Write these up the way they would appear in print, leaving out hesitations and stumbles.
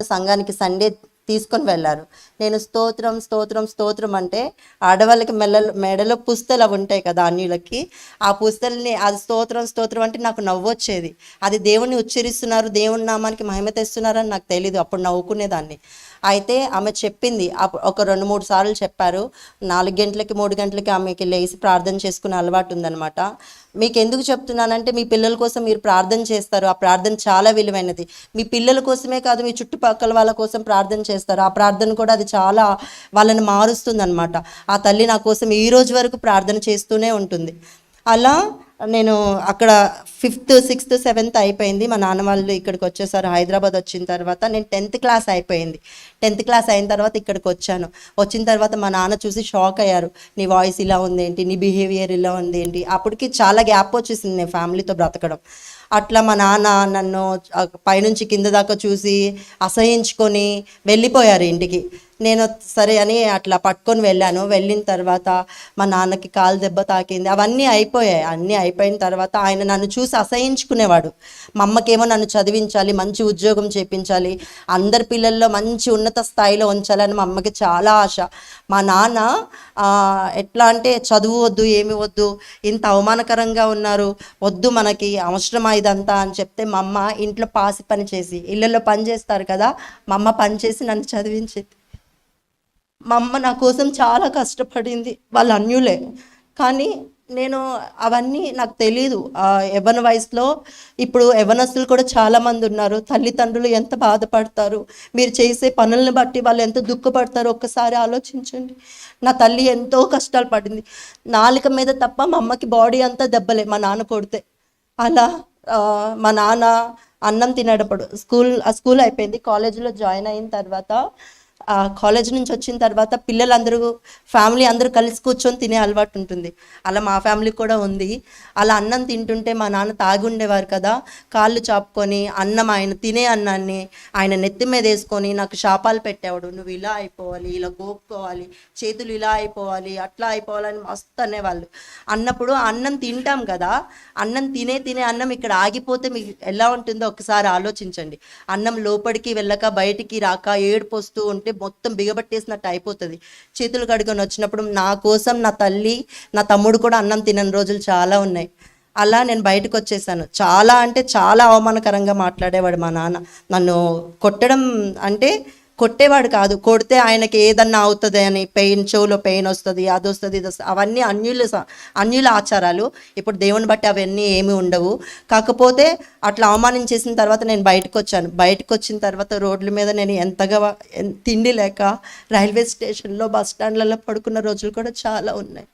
సంఘానికి సండే తీసుకొని వెళ్ళారు. నేను స్తోత్రం స్తోత్రం స్తోత్రం అంటే ఆడవాళ్ళకి మెడలో పుస్తలు అవి ఉంటాయి కదా అన్యులకి, ఆ పుస్తల్ని అది స్తోత్రం స్తోత్రం అంటే నాకు నవ్వొచ్చేది. అది దేవుణ్ణి ఉచ్చరిస్తున్నారు, దేవుని నామానికి మహిమ తెస్తున్నారని నాకు తెలీదు. అప్పుడు నవ్వుకునేదాన్ని. అయితే ఆమె చెప్పింది, ఒక 2-3 సార్లు చెప్పారు. 4 గంటలకి 3 గంటలకి ఆమెకి లేచి ప్రార్థన చేసుకునే అలవాటు ఉందనమాట. మీకు ఎందుకు చెప్తున్నానంటే మీ పిల్లల కోసం మీరు ప్రార్థన చేస్తారు, ఆ ప్రార్థన చాలా విలువైనది. మీ పిల్లల కోసమే కాదు, మీ చుట్టుపక్కల వాళ్ళ కోసం ప్రార్థన చేస్తారు, ఆ ప్రార్థన కూడా అది చాలా వాళ్ళని మారుస్తుంది అనమాట. ఆ తల్లి నా కోసం ఈ రోజు వరకు ప్రార్థన చేస్తూనే ఉంటుంది. అలా నేను అక్కడ 5th 6th 7th అయిపోయింది. మా నాన్న వాళ్ళు ఇక్కడికి వచ్చేసారు. హైదరాబాద్ వచ్చిన తర్వాత నేను 10th క్లాస్ అయిపోయింది. 10th క్లాస్ అయిన తర్వాత ఇక్కడికి వచ్చాను. వచ్చిన తర్వాత మా నాన్న చూసి షాక్ అయ్యారు. నీ వాయిస్ ఇలా ఉంది ఏంటి, నీ బిహేవియర్ ఇలా ఉంది ఏంటి. అప్పటికి చాలా గ్యాప్ వచ్చేసింది నేను ఫ్యామిలీతో బ్రతకడం. అట్లా మా నాన్న నన్ను పైనుంచి కింద దాకా చూసి అసహించుకొని వెళ్ళిపోయారు ఇంటికి. నేను సరే అని అట్లా పట్టుకొని వెళ్ళాను. వెళ్ళిన తర్వాత మా నాన్నకి కాలు దెబ్బ తాకింది. అవన్నీ అయిపోయాయి. అన్నీ అయిపోయిన తర్వాత ఆయన నన్ను చూసి అసహించుకునేవాడు. మా అమ్మకేమో నన్ను చదివించాలి, మంచి ఉద్యోగం చేయించాలి, అందరి పిల్లల్లో మంచి ఉన్నత స్థాయిలో ఉంచాలని మా అమ్మకి చాలా ఆశ. మా నాన్న ఎట్లా అంటే చదువు వద్దు, ఏమి వద్దు, ఇంత అవమానకరంగా ఉన్నారు, వద్దు మనకి, అవసరమా ఇదంతా అని చెప్తే మా అమ్మ ఇంట్లో పాసి పని చేసి, ఇళ్ళల్లో పని చేస్తారు కదా, మా అమ్మ పని చేసి నన్ను చదివించేది. మా అమ్మ నా కోసం చాలా కష్టపడింది. వాళ్ళు అన్యులే, కానీ నేను అవన్నీ నాకు తెలీదు. యవ్వన వయసులో ఇప్పుడు యవ్వనస్తులు కూడా చాలామంది ఉన్నారు. తల్లిదండ్రులు ఎంత బాధపడతారు, మీరు చేసే పనులను బట్టి వాళ్ళు ఎంత దుఃఖపడతారో ఒక్కసారి ఆలోచించండి. నా తల్లి ఎంతో కష్టాలు పడింది. నాలుక మీద తప్ప మా అమ్మకి బాడీ అంతా దెబ్బలే మా నాన్న కొడితే. అలా మా నాన్న అన్నం తినేటప్పుడు స్కూల్ అయిపోయింది. కాలేజీలో జాయిన్ అయిన తర్వాత కాలేజ్ నుంచి వచ్చిన తర్వాత పిల్లలందరూ ఫ్యామిలీ అందరూ కలిసి కూర్చొని తినే అలవాటు ఉంటుంది. అలా మా ఫ్యామిలీ కూడా ఉంది. అలా అన్నం తింటుంటే మా నాన్న తాగి ఉండేవారు కదా, కాళ్ళు చాపుకొని అన్నం ఆయన తినే అన్నాన్ని ఆయన నెత్తి మీద వేసుకొని నాకు శాపాలు పెట్టేవాడు. నువ్వు ఇలా అయిపోవాలి, ఇలా గోపుకోవాలి, చేతులు ఇలా అయిపోవాలి, అట్లా అయిపోవాలని మస్తు అనేవాళ్ళు. అన్నప్పుడు అన్నం తింటాం కదా, అన్నం తినే అన్నం ఇక్కడ ఆగిపోతే మీకు ఎలా ఉంటుందో ఒకసారి ఆలోచించండి. అన్నం లోపలికి వెళ్ళక బయటికి రాక ఏడుపు వస్తూ ఉంటే మొత్తం బిగబట్టేసినట్టు అయిపోతుంది. చేతులు కడుకొని వచ్చినప్పుడు నా కోసం నా తల్లి నా తమ్ముడు కూడా అన్నం తినని రోజులు చాలా ఉన్నాయి. అలా నేను బయటకు వచ్చేసాను. చాలా అంటే చాలా అవమానకరంగా మాట్లాడేవాడు మా నాన్న. నన్ను కొట్టడం అంటే కొట్టేవాడు కాదు, కొడితే ఆయనకి ఏదన్నా అవుతుంది అని, చెవులో పెయిన్ వస్తుంది, అది వస్తుంది, ఇది వస్తుంది, అవన్నీ అన్యుల ఆచారాలు. ఇప్పుడు దేవుని బట్టి అవన్నీ ఏమీ ఉండవు. కాకపోతే అట్లా అవమానించేసిన తర్వాత నేను బయటకు వచ్చాను. బయటకు వచ్చిన తర్వాత రోడ్ల మీద నేను ఎంతగా తిండి లేక రైల్వే స్టేషన్లో బస్ స్టాండ్లలో పడుకున్న రోజులు కూడా చాలా ఉన్నాయి.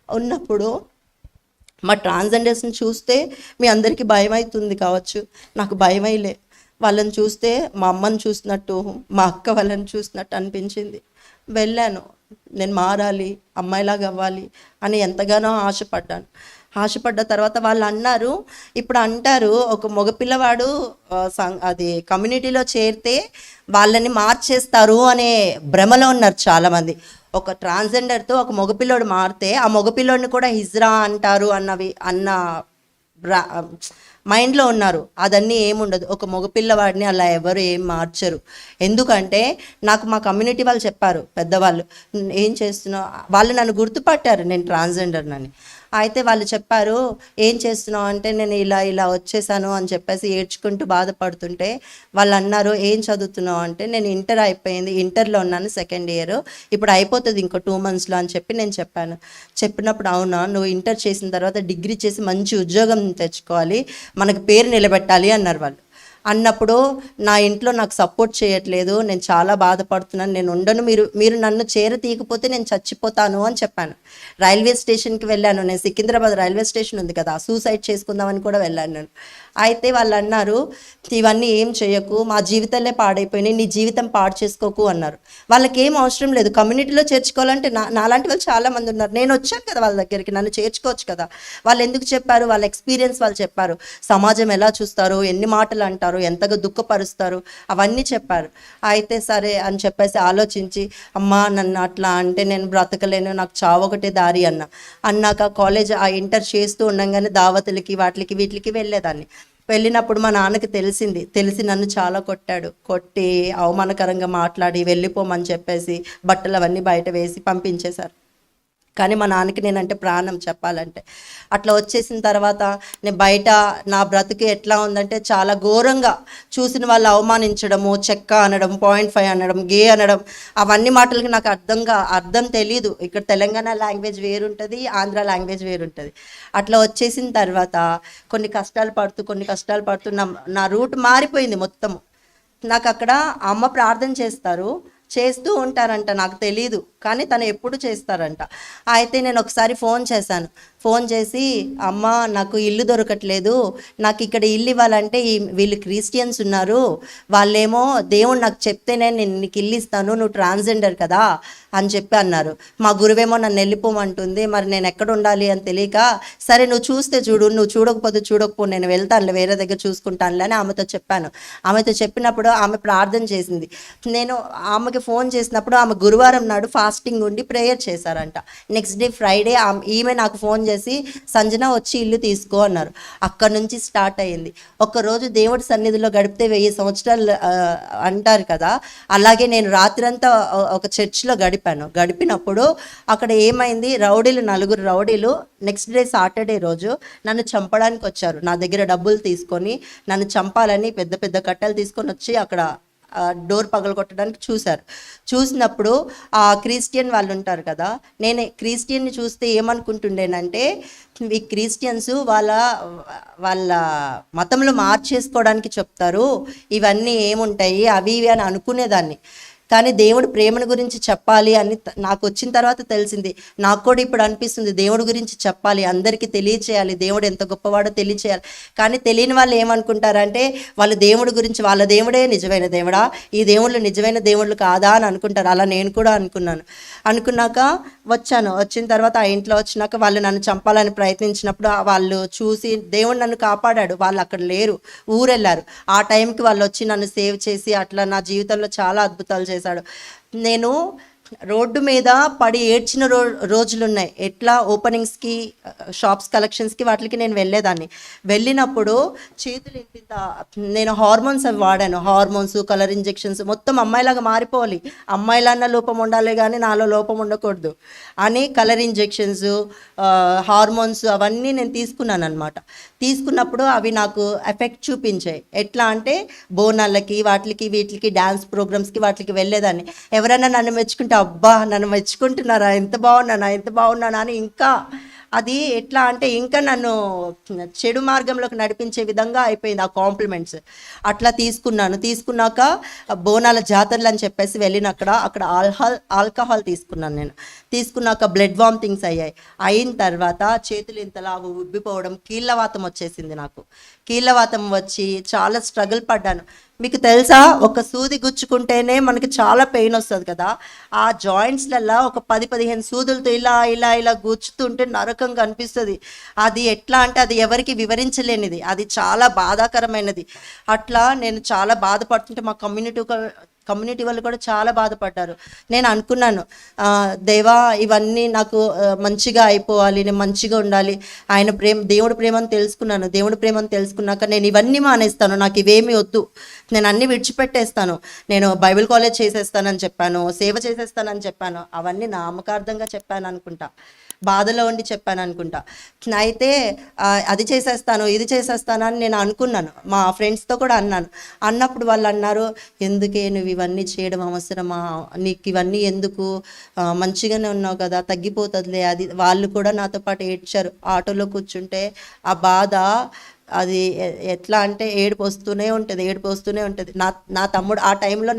ఉన్నప్పుడు మా ట్రాన్స్జెండర్స్ని చూస్తే మీ అందరికీ భయం అవుతుంది కావచ్చు, నాకు భయమైలే. వాళ్ళని చూస్తే మా అమ్మని చూసినట్టు, మా అక్క వాళ్ళని చూసినట్టు అనిపించింది. వెళ్ళాను, నేను మారాలి, అమ్మాయిలాగా అవ్వాలి అని ఎంతగానో ఆశపడ్డ తర్వాత వాళ్ళు అన్నారు, ఇప్పుడు అంటారు ఒక మగపిల్లవాడు అది కమ్యూనిటీలో చేరితే వాళ్ళని మార్చేస్తారు అనే భ్రమలో ఉన్నారు చాలామంది. ఒక ట్రాన్స్జెండర్తో ఒక మగపిల్లోడు మారితే ఆ మగపిల్లోడిని కూడా హిజ్రా అంటారు అన్న మైండ్లో ఉన్నారు. అదన్నీ ఏముండదు. ఒక మగపిల్లవాడిని అలా ఎవరు ఏం మార్చరు. ఎందుకంటే నాకు మా కమ్యూనిటీ వాళ్ళు చెప్పారు, పెద్దవాళ్ళు, ఏం చేస్తున్నావు, వాళ్ళు నన్ను గుర్తుపట్టారు నేను ట్రాన్స్జెండర్నని. అయితే వాళ్ళు చెప్పారు, ఏం చేస్తున్నావు అంటే నేను ఇలా వచ్చేసాను అని చెప్పేసి ఏడ్చుకుంటూ బాధపడుతుంటే వాళ్ళు అన్నారు, ఏం చదువుతున్నావు అంటే నేను ఇంటర్ అయిపోయింది, ఇంటర్లో ఉన్నాను, 2nd ఇయర్, ఇప్పుడు అయిపోతుంది ఇంకో 2 monthsలో అని చెప్పి నేను చెప్పాను. చెప్పినప్పుడు అవునా, నువ్వు ఇంటర్ చేసిన తర్వాత డిగ్రీ చేసి మంచి ఉద్యోగం తెచ్చుకోవాలి, మనకు పేరు నిలబెట్టాలి అన్నారు వాళ్ళు. అన్నప్పుడు నా ఇంట్లో నాకు సపోర్ట్ చేయట్లేదు, నేను చాలా బాధపడుతున్నాను, నేను ఉండను, మీరు నన్ను తీయకపోతే నేను చచ్చిపోతాను అని చెప్పాను. రైల్వే స్టేషన్కి వెళ్ళాను. నేను సికింద్రాబాద్ రైల్వే స్టేషన్ ఉంది కదా, సూసైడ్ చేసుకుందామని కూడా వెళ్ళాను నేను. అయితే వాళ్ళు అన్నారు, ఇవన్నీ ఏం చేయకు, మా జీవితాలే పాడైపోయినాయి, నీ జీవితం పాడు చేసుకోకు అన్నారు. వాళ్ళకి ఏం అవసరం లేదు, కమ్యూనిటీలో చేర్చుకోవాలంటే నాలాంటి వాళ్ళు చాలామంది ఉన్నారు. నేను వచ్చాను కదా వాళ్ళ దగ్గరికి, నన్ను చేర్చుకోవచ్చు కదా. వాళ్ళు ఎందుకు చెప్పారు, వాళ్ళ ఎక్స్పీరియన్స్ వాళ్ళు చెప్పారు. సమాజం ఎలా చూస్తారు, ఎన్ని మాటలు అంటారు, చేసుకుంటారు, ఎంతగా దుఃఖపరుస్తారు, అవన్నీ చెప్పారు. అయితే సరే అని చెప్పేసి ఆలోచించి, అమ్మా నన్ను అట్లా అంటే నేను బ్రతకలేను, నాకు చావు ఒకటే దారి అన్నాక కాలేజ్ ఆ ఇంటర్ చేస్తూ ఉండగానే దావతులకి వాటికి వీటికి వెళ్ళేదాన్ని. వెళ్ళినప్పుడు మా నాన్నకి తెలిసి నన్ను చాలా కొట్టి అవమానకరంగా మాట్లాడి వెళ్ళిపోమని చెప్పేసి బట్టలు అవన్నీ బయట వేసి పంపించేశారు. కానీ మా నాన్నకి నేనంటే ప్రాణం చెప్పాలంటే. అట్లా వచ్చేసిన తర్వాత నేను బయట నా బ్రతుకు ఎట్లా ఉందంటే చాలా ఘోరంగా, చూసిన వాళ్ళు అవమానించడము, చెక్క అనడం, 0.5 అనడం, గే అనడం, అవన్నీ మాటలకి నాకు అర్థం తెలియదు. ఇక్కడ తెలంగాణ లాంగ్వేజ్ వేరుంటుంది, ఆంధ్ర లాంగ్వేజ్ వేరుంటుంది. అట్లా వచ్చేసిన తర్వాత కొన్ని కష్టాలు పడుతూ నా రూట్ మారిపోయింది మొత్తము. నాకు అక్కడ అమ్మ ప్రార్థన చేస్తూ ఉంటారంట, నాకు తెలీదు, కానీ తను ఎప్పుడు చేస్తారంట. అయితే నేను ఒకసారి ఫోన్ చేసి అమ్మ నాకు ఇల్లు దొరకట్లేదు, నాకు ఇక్కడ ఇల్లు ఇవ్వాలంటే వీళ్ళు క్రిస్టియన్స్ ఉన్నారు, వాళ్ళేమో దేవుడు నాకు చెప్తేనే నేను నీకు ఇల్లు ఇస్తాను, నువ్వు ట్రాన్స్జెండర్ కదా అని చెప్పి అన్నారు. మా గురువేమో నన్ను వెళ్ళిపోమంటుంది, మరి నేను ఎక్కడ ఉండాలి అని తెలియక, సరే నువ్వు చూస్తే చూడు, నువ్వు చూడకపో నేను వెళ్తానులే, వేరే దగ్గర చూసుకుంటానులే అని ఆమెతో చెప్పాను. ఆమెతో చెప్పినప్పుడు ఆమె ప్రార్థన చేసింది. నేను ఆమెకి ఫోన్ చేసినప్పుడు ఆమె గురువారం నాడు ఫాస్టింగ్ ఉండి ప్రేయర్ చేశారంట. నెక్స్ట్ డే ఫ్రైడే ఈమె నాకు ఫోన్ చేసి సంజన వచ్చి ఇల్లు తీసుకో అన్నారు. అక్కడ నుంచి స్టార్ట్ అయ్యింది. ఒక్కరోజు దేవుడి సన్నిధిలో గడిపితే 1000 సంవత్సరాలు అంటారు కదా, అలాగే నేను రాత్రంతా ఒక చర్చ్లో గడిపినప్పుడు అక్కడ ఏమైంది, నలుగురు రౌడీలు నెక్స్ట్ డే సాటర్డే రోజు నన్ను చంపడానికి వచ్చారు. నా దగ్గర డబ్బులు తీసుకొని నన్ను చంపాలని పెద్ద పెద్ద కట్టెలు తీసుకొని వచ్చి అక్కడ డోర్ పగలగొట్టడానికి చూసినప్పుడు ఆ క్రిస్టియన్ వాళ్ళు ఉంటారు కదా, నేను క్రిస్టియన్ని చూస్తే ఏమనుకుంటుండేనంటే, ఈ క్రిస్టియన్స్ వాళ్ళ మతంలో మార్చేసుకోవడానికి చెప్తారు, ఇవన్నీ ఏముంటాయి అవి ఇవి అని అనుకునేదాన్ని. కానీ దేవుడు ప్రేమను గురించి చెప్పాలి అని నాకు వచ్చిన తర్వాత తెలిసింది. నాకు కూడా ఇప్పుడు అనిపిస్తుంది, దేవుడి గురించి చెప్పాలి, అందరికీ తెలియచేయాలి, దేవుడు ఎంత గొప్పవాడో తెలియచేయాలి. కానీ తెలియని వాళ్ళు ఏమనుకుంటారంటే, వాళ్ళు దేవుడి గురించి వాళ్ళ దేవుడే నిజమైన దేవుడా, ఈ దేవుళ్ళు నిజమైన దేవుళ్ళు కాదా అని అనుకుంటారు. అలా నేను కూడా అనుకున్నాక వచ్చిన తర్వాత ఆ ఇంట్లో వచ్చినాక వాళ్ళు నన్ను చంపాలని ప్రయత్నించినప్పుడు వాళ్ళు చూసి దేవుడు నన్ను కాపాడాడు. వాళ్ళు అక్కడ లేరు, ఊరెళ్ళారు. ఆ టైంకి వాళ్ళు వచ్చి నన్ను సేవ్ చేసి అట్లా నా జీవితంలో చాలా అద్భుతాలు చేశాడు. నేను రోడ్డు మీద పడి ఏడ్చిన రోజులున్నాయి. ఎట్లా ఓపెనింగ్స్కి, షాప్స్ కలెక్షన్స్కి వాటికి నేను వెళ్ళినప్పుడు చేతులు ఇంత, నేను హార్మోన్స్ అవి వాడాను, హార్మోన్స్, కలర్ ఇంజెక్షన్స్, మొత్తం అమ్మాయిలాగా మారిపోవాలి, అమ్మాయిలన్న లోపం ఉండాలి కానీ నాలో లోపం ఉండకూడదు అని కలర్ ఇంజెక్షన్స్, హార్మోన్స్ అవన్నీ నేను తీసుకున్నాను అనమాట. తీసుకున్నప్పుడు అవి నాకు ఎఫెక్ట్ చూపించాయి. ఎట్లా అంటే బోనాలకి వీటికి డ్యాన్స్ ప్రోగ్రామ్స్కి వాటికి వెళ్ళేదాన్ని. ఎవరైనా నన్ను మెచ్చుకుంటే, అబ్బా నన్ను మెచ్చుకుంటున్నారా, ఎంత బాగున్నానా అని ఇంకా అది ఎట్లా అంటే ఇంకా నన్ను చెడు మార్గంలోకి నడిపించే విధంగా అయిపోయింది ఆ కాంప్లిమెంట్స్. అట్లా తీసుకున్నాక బోనాల జాతరలు అని చెప్పేసి అక్కడ ఆల్కహాల్ తీసుకున్నాక బ్లడ్ వామిటింగ్స్ అయిన తర్వాత చేతులు ఇంతలా ఉబ్బిపోవడం, కీళ్ళవాతం వచ్చేసింది. నాకు కీళ్ళవాతం వచ్చి చాలా స్ట్రగుల్ పడ్డాను. మీకు తెలుసా, ఒక సూది గుచ్చుకుంటేనే మనకి చాలా పెయిన్ వస్తుంది కదా, ఆ జాయింట్స్లలో ఒక 10-15 సూదులతో ఇలా గుచ్చుతుంటే నరకంగా అనిపిస్తుంది. అది ఎట్లా అంటే అది ఎవరికి వివరించలేనిది, అది చాలా బాధాకరమైనది. అట్లా నేను చాలా బాధపడుతుంటే మా కమ్యూనిటీ వాళ్ళు కూడా చాలా బాధపడ్డారు. నేను అనుకున్నాను, దేవా ఇవన్నీ నాకు మంచిగా అయిపోవాలి, నేను మంచిగా ఉండాలి, దేవుడి ప్రేమను తెలుసుకున్నాక నేను ఇవన్నీ మానేస్తాను, నాకు ఇవేమీ వద్దు, నేను అన్నీ విడిచిపెట్టేస్తాను, నేను బైబిల్ కాలేజ్ చేసేస్తానని చెప్పాను, సేవ చేసేస్తానని చెప్పాను. అవన్నీ నామకార్థంగా చెప్పాను అనుకుంటా, బాధలో ఉండి చెప్పాను అనుకుంటా. అయితే అది చేసేస్తాను ఇది చేసేస్తాను అని నేను అనుకున్నాను. మా ఫ్రెండ్స్తో కూడా అన్నప్పుడు వాళ్ళు అన్నారు, ఎందుకే నువ్వు ఇవన్నీ చేయడం అవసరమా, నీకు ఇవన్నీ ఎందుకు, మంచిగానే ఉన్నావు కదా, తగ్గిపోతుందిలే. అది వాళ్ళు కూడా నాతో పాటు ఏడ్చారు. ఆటోలో కూర్చుంటే ఆ బాధ అది ఎట్లా అంటే ఏడుపు వస్తూనే ఉంటుంది. నా తమ్ముడు ఆ టైంలో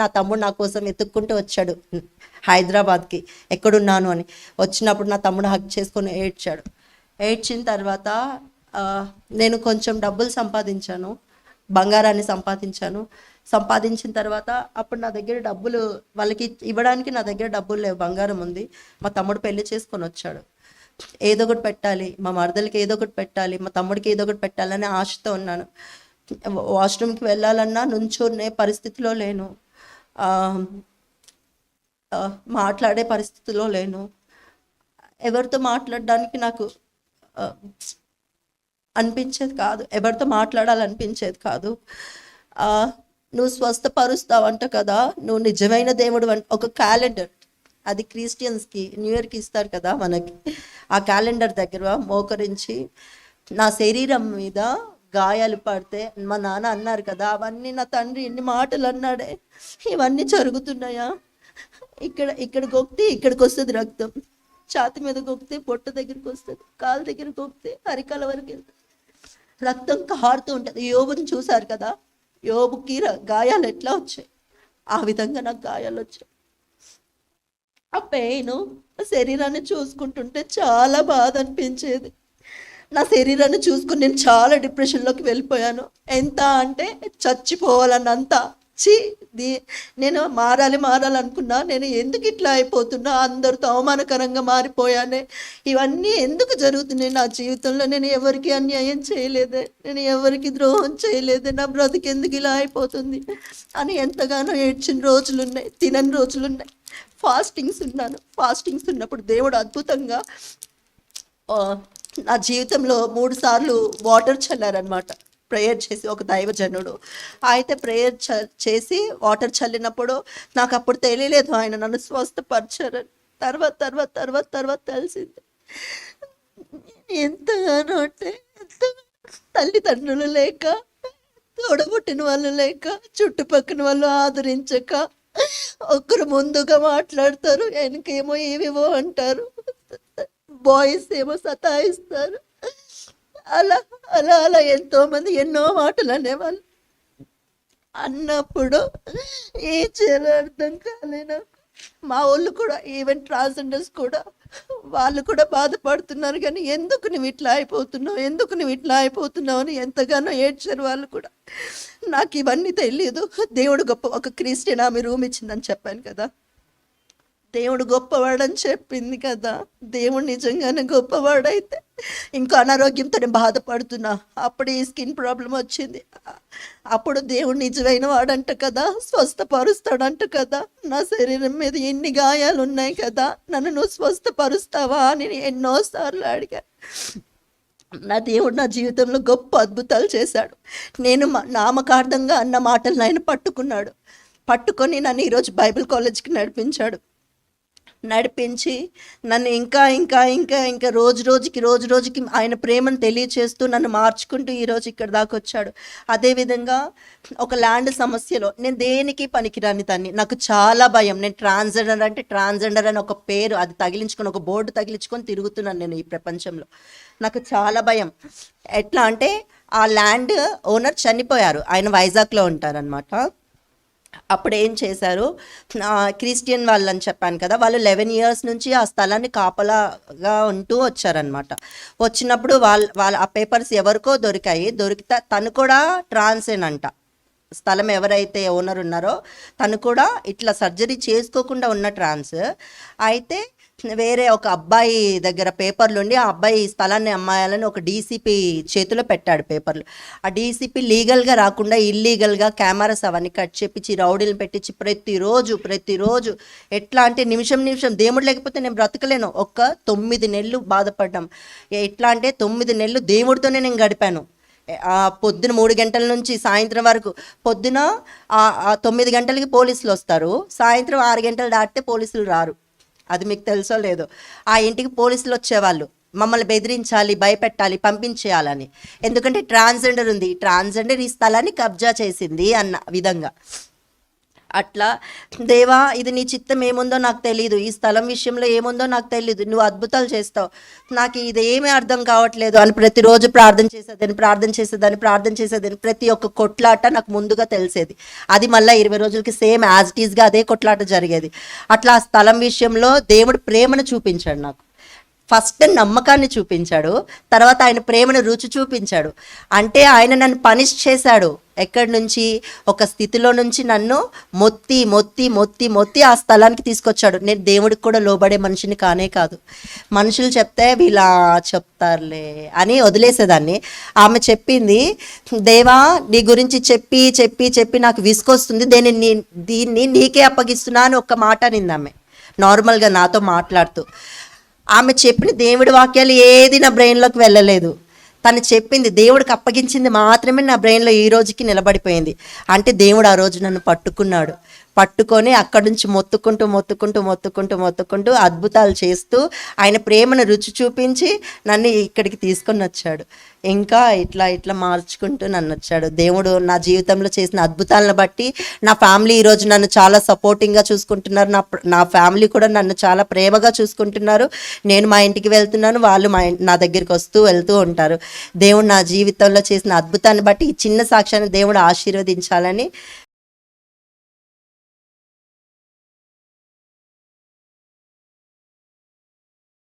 నా కోసం వెతుక్కుంటూ వచ్చాడు హైదరాబాద్కి, ఎక్కడున్నాను అని. వచ్చినప్పుడు నా తమ్ముడు హగ్ చేసుకొని ఏడ్చిన తర్వాత నేను కొంచెం డబ్బులు సంపాదించాను, బంగారాన్ని సంపాదించిన తర్వాత అప్పుడు నా దగ్గర డబ్బులు వాళ్ళకి ఇవ్వడానికి నా దగ్గర డబ్బులు లేవు, బంగారం ఉంది. మా తమ్ముడు పెళ్లి చేసుకొని వచ్చాడు. ఏదో ఒకటి పెట్టాలి, మా మరదలకి ఏదో ఒకటి పెట్టాలి, మా తమ్ముడికి ఏదో ఒకటి పెట్టాలని ఆశతో ఉన్నాను. వాష్రూమ్కి వెళ్ళాలన్నా నుంచునే పరిస్థితిలో లేను, ఆ, మాట్లాడే పరిస్థితిలో లేను. ఎవరితో మాట్లాడడానికి నాకు ఆ, అనిపించేది కాదు, ఎవరితో మాట్లాడాలనిపించేది కాదు. నువ్వు స్వస్థపరుస్తావంట కదా, నువ్వు నిజమైన దేవుడు ఒక క్యాలెండర్, అది క్రిస్టియన్స్కి న్యూ ఇయర్కి ఇస్తారు కదా మనకి, ఆ క్యాలెండర్ దగ్గర మోకరించి నా శరీరం మీద గాయాలు పడితే మా నాన్న అన్నారు కదా, అవన్నీ నా తండ్రి ఎన్ని మాటలు అన్నాడే, ఇవన్నీ జరుగుతున్నాయా? ఇక్కడ గొక్కితే ఇక్కడికి వస్తుంది రక్తం, ఛాతి మీద గొక్కితే పొట్ట దగ్గరికి వస్తుంది, కాలు దగ్గర గొక్కితే అరికాల వరకు వెళ్తుంది, రక్తం కారుతూ ఉంటుంది. యోబుని చూశారు కదా, యోబుకి గాయాలు ఎట్లా వచ్చాయి, ఆ విధంగా నాకు గాయాలు వచ్చాయి. ఆ పెయిన్ శరీరాన్ని చూసుకుంటుంటే చాలా బాధ అనిపించేది. నా శరీరాన్ని చూసుకుని నేను చాలా డిప్రెషన్లోకి వెళ్ళిపోయాను. ఎంత అంటే చచ్చిపోవాలన్నంత. నేను మారాలనుకున్నా, నేను ఎందుకు ఇట్లా అయిపోతున్నా, అందరితో అవమానకరంగా మారిపోయానే, ఇవన్నీ ఎందుకు జరుగుతున్నాయి నా జీవితంలో? నేను ఎవరికి అన్యాయం చేయలేదే, నేను ఎవరికి ద్రోహం చేయలేదే, నా బ్రతుకు ఎందుకు ఇలా అయిపోతుంది అని ఎంతగానో ఏడ్చిన రోజులున్నాయి, తినని రోజులున్నాయి. ఫాస్టింగ్స్ ఉన్నప్పుడు దేవుడు అద్భుతంగా నా జీవితంలో 3 సార్లు వాటర్ చల్లారనమాట. ప్రేయర్ చేసి ఒక దైవజనుడు అయితే ప్రేయర్ చేసి వాటర్ చల్లినప్పుడు నాకు అప్పుడు తెలియలేదు ఆయన నన్ను స్వస్థపరిచారని. తర్వాత తెలిసింది. ఎంతగానో అంటే తల్లిదండ్రులు లేక, తోడబుట్టిన వాళ్ళు లేక, చుట్టుపక్కల వాళ్ళు ఆదరించక, ఒకరు ముందుగా మాట్లాడతారు, వెనకేమో ఏవేవో అంటారు, బాయ్స్ ఏమో సతాయిస్తారు, అలా అలా అలా ఎంతోమంది ఎన్నో మాటలు అనేవాళ్ళు. అన్నప్పుడు ఏం చేయాలో అర్థం కాలేనా. మా వాళ్ళు కూడా, ఈవెన్ ట్రాన్స్జెండర్స్ కూడా, వాళ్ళు కూడా బాధపడుతున్నారు. కానీ ఎందుకు నువ్వు ఇట్లా అయిపోతున్నావు అని ఎంతగానో ఏడ్చారు వాళ్ళు కూడా. నాకు ఇవన్నీ తెలియదు. దేవుడు గొప్ప, ఒక క్రిస్టియన్ ఆమె రూమ్ ఇచ్చిందని చెప్పాను కదా, దేవుడు గొప్పవాడని చెప్పింది కదా, దేవుడు నిజంగానే గొప్పవాడైతే ఇంకా అనారోగ్యంతో నేను బాధపడుతున్నా. అప్పుడు ఈ స్కిన్ ప్రాబ్లం వచ్చింది. అప్పుడు దేవుడు నిజమైన వాడంట కదా, స్వస్థపరుస్తాడంట కదా. నా శరీరం మీద ఎన్ని గాయాలు ఉన్నాయి కదా, నన్ను నువ్వు స్వస్థపరుస్తావా అని ఎన్నోసార్లు అడిగా. నా దేవుడు నా జీవితంలో గొప్ప అద్భుతాలు చేశాడు. నేను నామకార్థంగా అన్న మాటలను ఆయన పట్టుకొని నన్ను ఈరోజు బైబిల్ కాలేజ్కి నడిపించి నన్ను ఇంకా రోజు రోజుకి ఆయన ప్రేమను తెలియచేస్తూ నన్ను మార్చుకుంటూ ఈరోజు ఇక్కడ దాకా వచ్చాడు. అదేవిధంగా ఒక ల్యాండ్ సమస్యలో నేను దేనికి పనికిరాని దాన్ని, నాకు చాలా భయం. నేను ట్రాన్స్జెండర్ అని ఒక పేరు అది తగిలించుకొని, ఒక బోర్డు తగిలించుకొని తిరుగుతున్నాను నేను ఈ ప్రపంచంలో. నాకు చాలా భయం. ఎట్లా అంటే ఆ ల్యాండ్ ఓనర్ చనిపోయారు, ఆయన వైజాగ్లో ఉంటారనమాట. అప్పుడు ఏం చేశారు, క్రిస్టియన్ వాళ్ళని చెప్పాను కదా, వాళ్ళు 11 years నుంచి ఆ స్థలాన్ని కాపలాగా ఉంటూ వచ్చారనమాట. వచ్చినప్పుడు వాళ్ళ ఆ పేపర్స్ ఎవరికో దొరికితే తను కూడా ట్రాన్సేన్ అంట. స్థలం ఎవరైతే ఓనర్ ఉన్నారో తను కూడా ఇట్లా సర్జరీ చేసుకోకుండా ఉన్న ట్రాన్స్. అయితే వేరే ఒక అబ్బాయి దగ్గర పేపర్లు ఉండి ఆ అబ్బాయి స్థలాన్ని అమ్మాయాలని ఒక డీసీపీ చేతిలో పెట్టాడు పేపర్లు. ఆ డీసీపీ లీగల్గా రాకుండా ఇల్లీగల్గా కెమెరాస్ అవన్నీ కట్ చేపించి రౌడీలను పెట్టించి ప్రతిరోజు ఎట్లా అంటే నిమిషం దేవుడు లేకపోతే నేను బ్రతకలేను. 9 నెలలు బాధపడ్డాం. ఎట్లా అంటే 9 నెలలు దేవుడితోనే నేను గడిపాను. పొద్దున 3 గంటల నుంచి సాయంత్రం వరకు. పొద్దున 9 గంటలకి పోలీసులు వస్తారు, సాయంత్రం 6 గంటలు దాటితే పోలీసులు రారు. అది మీకు తెలుసో లేదో. ఆ ఇంటికి పోలీసులు వచ్చేవాళ్ళు, మమ్మల్ని బెదిరించాలి, భయపెట్టాలి, పంపించేయాలని. ఎందుకంటే ట్రాన్స్జెండర్ ఈ స్థలాన్ని కబ్జా చేసింది అన్న విధంగా. అట్లా దేవా ఇది నీ చిత్తం ఏముందో నాకు తెలీదు, ఈ స్థలం విషయంలో ఏముందో నాకు తెలీదు, నువ్వు అద్భుతాలు చేస్తావు, నాకు ఇదేమీ అర్థం కావట్లేదు అని ప్రతిరోజు ప్రార్థన చేసేదాన్ని. ప్రతి ఒక్క కొట్లాట నాకు ముందుగా తెలిసేది. అది మళ్ళీ 20 రోజులకి సేమ్ యాజ్ ఇట్ ఈస్గా అదే కొట్లాట జరిగేది. అట్లా ఆ స్థలం విషయంలో దేవుడు ప్రేమను చూపించాడు నాకు. ఫస్ట్ నమ్మకాన్ని చూపించాడు, తర్వాత ఆయన ప్రేమను రుచి చూపించాడు. అంటే ఆయన నన్ను పనిష్ చేశాడు. ఎక్కడి నుంచి, ఒక స్థితిలో నుంచి నన్ను మొత్తి మొత్తి మొత్తి మొత్తి ఆ స్థలానికి తీసుకొచ్చాడు. నేను దేవుడికి కూడా లోబడే మనిషిని కానే కాదు. మనుషులు చెప్తే వీళ్ళ చెప్తారులే అని వదిలేసేదాన్ని. ఆమె చెప్పింది, దేవా నీ గురించి చెప్పి చెప్పి చెప్పి నాకు విసుకొస్తుంది, దీన్ని నీకే అప్పగిస్తున్నా అని ఒక్క మాట అనింది ఆమె, నార్మల్గా నాతో మాట్లాడుతూ. ఆమె చెప్పిన దేవుడి వాక్యాలు ఏది నా బ్రెయిన్లోకి వెళ్ళలేదు. తను చెప్పింది, దేవుడికి అప్పగించింది మాత్రమే నా బ్రెయిన్లో ఈ రోజుకి నిలబడిపోయింది. అంటే దేవుడు ఆ రోజు నన్ను పట్టుకొని అక్కడి నుంచి మొత్తుకుంటూ మొత్తుకుంటూ మొత్తుకుంటూ మొత్తుకుంటూ అద్భుతాలు చేస్తూ ఆయన ప్రేమను రుచి చూపించి నన్ను ఇక్కడికి తీసుకొని వచ్చాడు. ఇంకా ఇట్లా ఇట్లా మార్చుకుంటూ నన్ను వచ్చాడు. దేవుడు నా జీవితంలో చేసిన అద్భుతాలను బట్టి నా ఫ్యామిలీ ఈరోజు నన్ను చాలా సపోర్టింగ్గా చూసుకుంటున్నారు. నా ఫ్యామిలీ కూడా నన్ను చాలా ప్రేమగా చూసుకుంటున్నారు. నేను మా ఇంటికి వెళ్తున్నాను, వాళ్ళు నా దగ్గరికి వెళ్తూ ఉంటారు. దేవుడు నా జీవితంలో చేసిన అద్భుతాన్ని బట్టి ఈ చిన్న సాక్ష్యాన్ని దేవుడు ఆశీర్వదించాలని